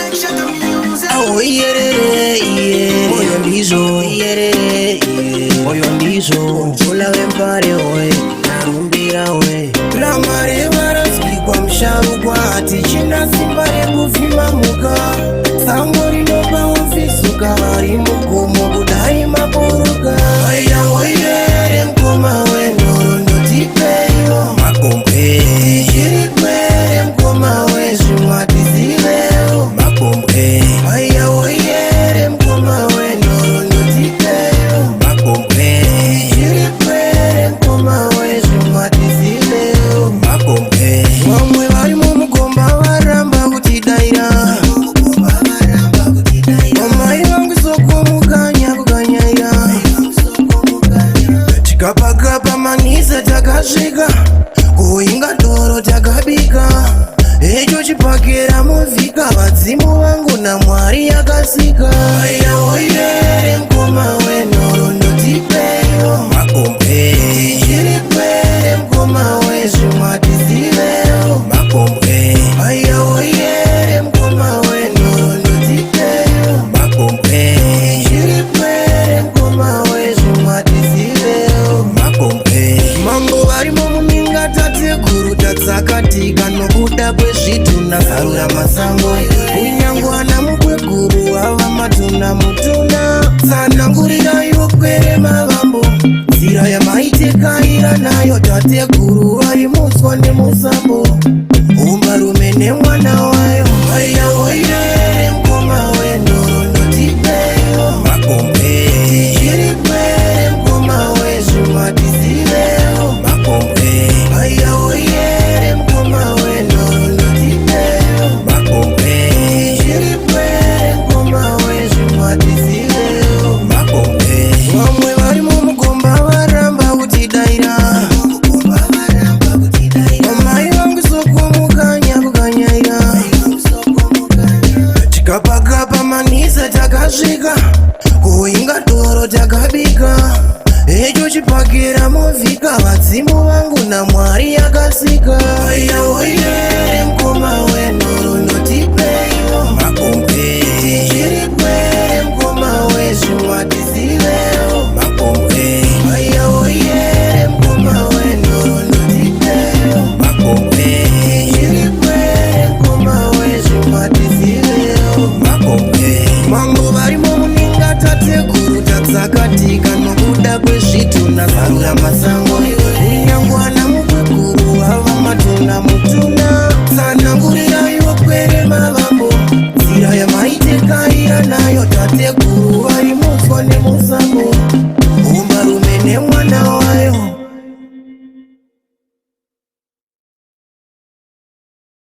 Oh yeah, yeah. Moyo ndizo, yeah. Moyo ndizo. Kula wempare we, narumbira we. Ramare varaski kwa msharu kwa ati china simbare kufima muka. Sango rinopa ufisuka vari mukumu kudai mapuruka. Oya mkoma we noro notipeyo. Makompe chirikwere mkoma we shumati zileo. Makompe oya mkoma we noro notipeyo. Makompe chirikwere mkoma we shumati zileo. Makompe wamwe vari mumukomba varamba kutidaira. Omai vangu soko mukanya kukanyaira. Tikapakapa manisa takasvika kuinga toro takabika. Echo chipakera muvhika vadzimu vangu naMwari yakasika. Oya mkoma we noro notipeyo. Makompe chirikwere mkoma we shumati zileo. Makompe oya mkoma we noro notipeyo. Makompe chirikwere mkoma we shumati zileo. Makompe mambo varimo muminga tatekuru tatsakatika nokuda kwezvitunha zarura masango. Kunyangwana mukweguru vava matuna mutuna. Tsanangurirai kwere mavambo nzira yamaitekaira nayo tatekuru vari muswa nemusambo. Umarume nemwana wayo. Oya mkoma we noro notipeyo. Makompe chirikwere mkoma we shumati zileo. Makompe oya mkoma we noro notipeyo. Makompe chirikwere mkoma we shumati zileo. Makompe vamwe vari mumukomba varamba kutidaira. Omai vangu soko mukanya kukanyaira. Tikapakapa manisa takasvika kuinga toro takabika. Echo chipakera muvhika vadzimu vangu naMwari yakasika. Oya mkoma we noro notipeyo. Makompe chirikwere mkoma we shumati zileo. Makompe oya mkoma we noro notipeyo. Makompe chirikwere mkoma we shumati zileo. Makompe mambo varimo muminga tatekuru tatsakatika nokuda kwezvitunha zarura masango. Kunyangwana mukweguru vava matuna mutuna. Tsanangurirai kwere mavambo nzira yamaitekaira nayo tatekuru vari muswa nemusango.